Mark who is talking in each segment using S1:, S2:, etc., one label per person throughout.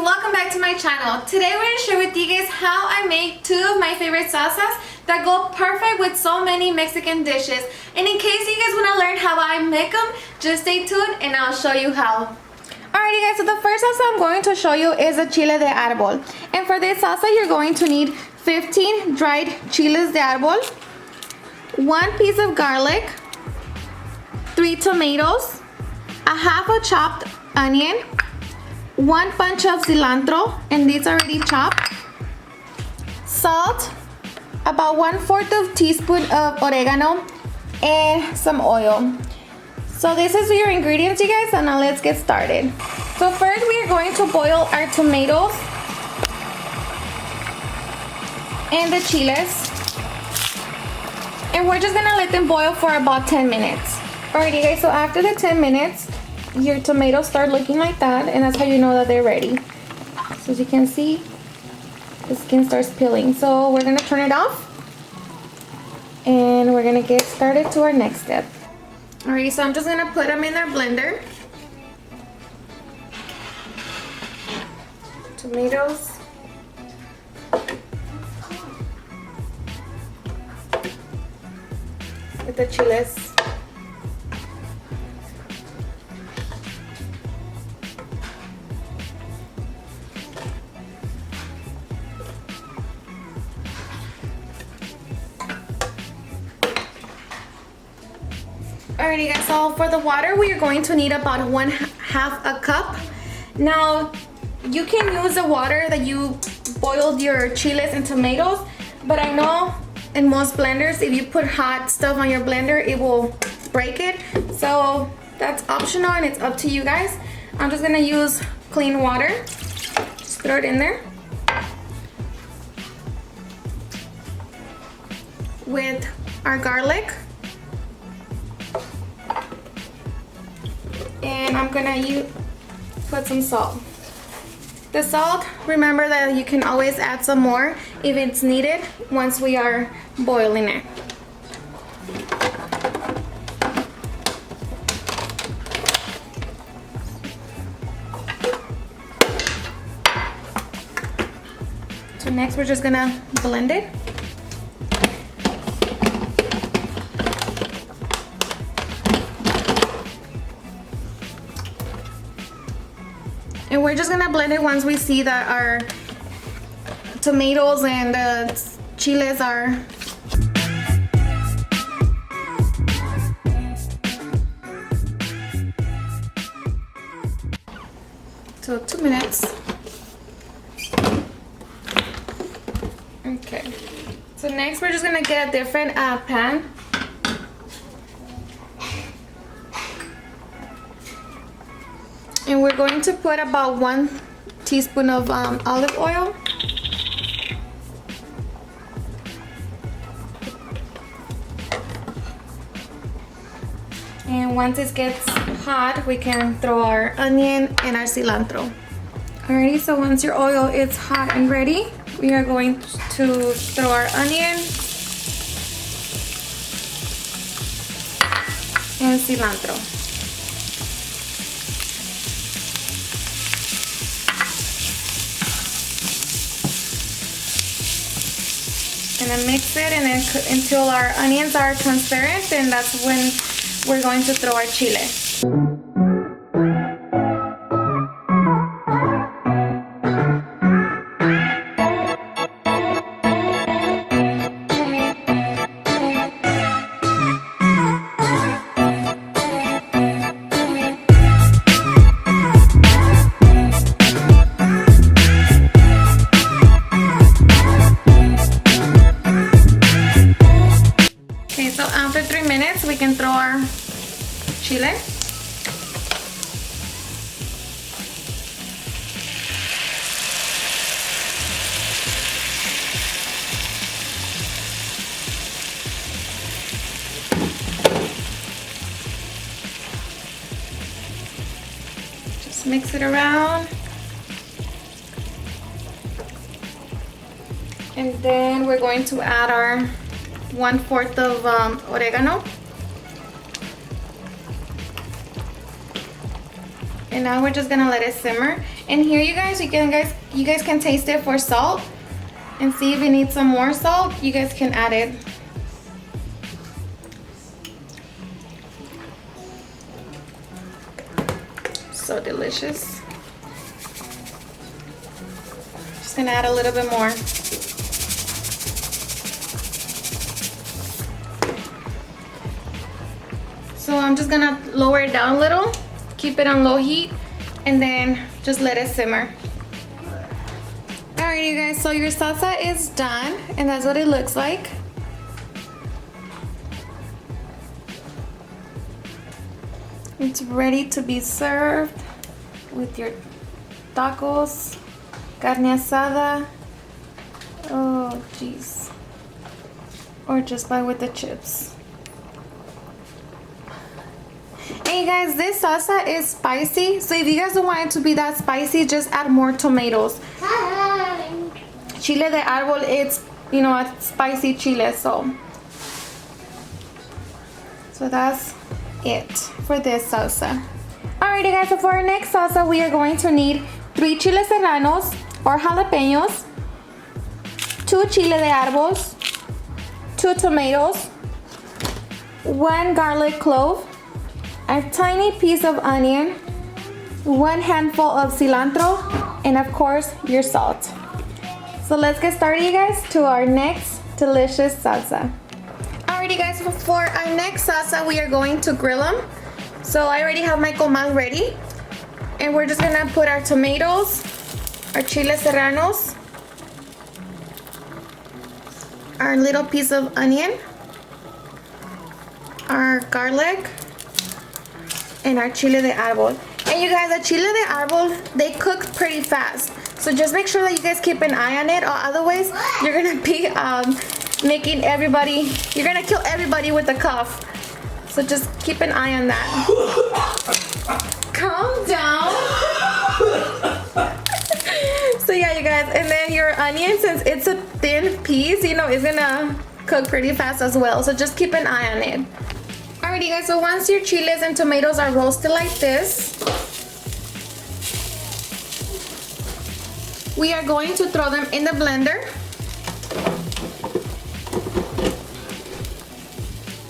S1: welcome back to my channel. Today we're going to share with you guys how I make two of my favorite salsas that go perfect with so many Mexican dishes. And in case you guys want to learn how I make them, just stay tuned and I'll show you how. Alrighty guys, so the first salsa I'm going to show you is a chile de árbol. And for this salsa you're going to need 15 dried chiles de árbol, 1 piece of garlic, 3 tomatoes, a half a chopped onion, 1 bunch of cilantro, and these are already chopped, salt, about 1/4 teaspoon of oregano, and some oil. So this is your ingredients, you guys, and now let's get started. So first we are going to boil our tomatoes and the chiles, and we're just gonna let them boil for about 10 minutes. Alrighty guys, so after the 10 minutes, your tomatoes start looking like that, and that's how you know that they're ready. So as you can see, the skin starts peeling. So we're gonna turn it off, and we're gonna get started to our next step. Alright, so I'm just gonna put them in our blender. Tomatoes. With the chiles. Alrighty guys, so for the water we are going to need about 1/2 cup. Now you can use the water that you boiled your chiles and tomatoes, but I know in most blenders if you put hot stuff on your blender it will break it. So that's optional and it's up to you guys. I'm just gonna use clean water. Just throw it in there with our garlic. And I'm gonna put some salt. The salt, remember that you can always add some more if it's needed once we are boiling it. So next we're just gonna blend it. And we're just gonna blend it once we see that our tomatoes and the chiles are so 2 minutes. Okay, so next we're just gonna get a different pan. And we're going to put about 1 teaspoon of olive oil. And once it gets hot, we can throw our onion and our cilantro. Alrighty, so once your oil is hot and ready, we are going to throw our onion and cilantro. And then mix it, and then until our onions are transparent, and that's when we're going to throw our chile. So after 3 minutes, we can throw our chile. Just mix it around. And then we're going to add our 1/4 of oregano. And now we're just gonna let it simmer. And here you guys can taste it for salt and see if you need some more salt. You guys can add it. So delicious. Just gonna add a little bit more. So I'm just gonna lower it down a little, keep it on low heat, and then just let it simmer. Alright you guys, so your salsa is done, and that's what it looks like. It's ready to be served with your tacos, carne asada, oh jeez, or just with the chips. And you guys, this salsa is spicy, so if you guys don't want it to be that spicy, just add more tomatoes. Chile de árbol, it's, you know, a spicy chile, so that's it for this salsa. Alrighty guys, so for our next salsa, we are going to need 3 chiles serranos or jalapenos, 2 chile de árboles, 2 tomatoes, 1 garlic clove, a tiny piece of onion, 1 handful of cilantro, and of course your salt. So let's get started you guys to our next delicious salsa. Alrighty guys, for our next salsa we are going to grill them. So I already have my comal ready, and we're just gonna put our tomatoes, our chiles serranos, our little piece of onion, our garlic, and our chile de árbol. And you guys, the chile de árbol, they cook pretty fast, so just make sure that you guys keep an eye on it, or otherwise you're gonna be you're gonna kill everybody with a cough. So just keep an eye on that. Calm down. So yeah you guys, and then your onion, since it's a thin piece, you know, it's gonna cook pretty fast as well, so just keep an eye on it. Alrighty guys, so once your chiles and tomatoes are roasted like this, we are going to throw them in the blender.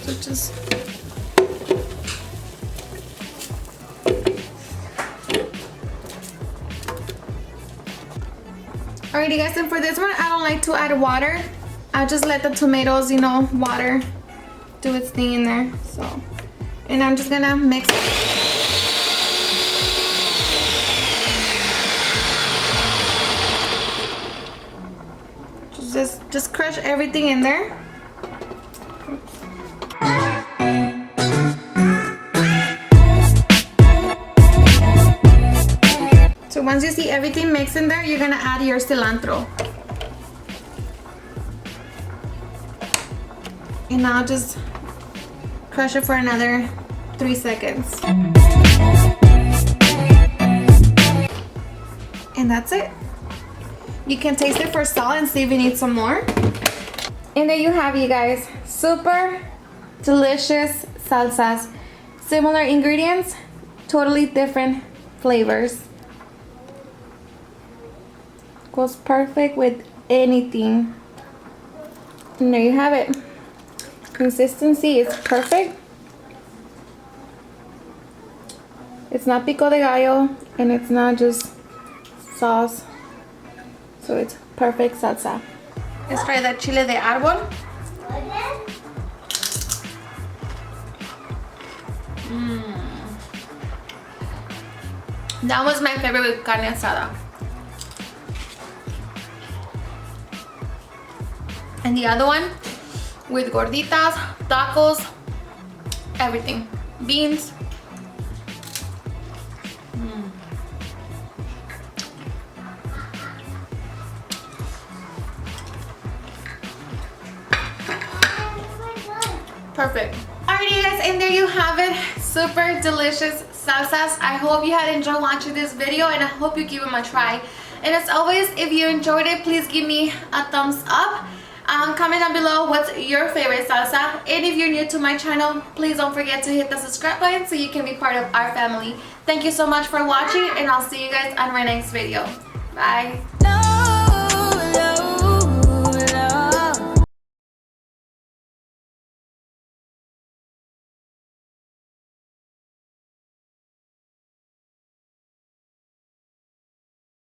S1: So just alrighty guys, and for this one I don't like to add water. I just let the tomatoes, you know, water do its thing in there. So, and I'm just gonna mix it. Just crush everything in there. So once you see everything mixed in there, you're gonna add your cilantro. And now just crush it for another 3 seconds. And that's it. You can taste it for salt and see if you need some more. And there you have you guys, super delicious salsas. Similar ingredients, totally different flavors. Goes perfect with anything. And there you have it. Consistency is perfect. It's not pico de gallo, and it's not just sauce. So it's perfect salsa. Let's try the chile de árbol. That was my favorite with carne asada. And the other one with gorditas, tacos, everything. Beans. Perfect. Alrighty guys, and there you have it. Super delicious salsas. I hope you had enjoyed watching this video, and I hope you give them a try. And as always, if you enjoyed it, please give me a thumbs up. Comment down below what's your favorite salsa. And if you're new to my channel, please don't forget to hit the subscribe button so you can be part of our family. Thank you so much for watching, and I'll see you guys on my next video. Bye.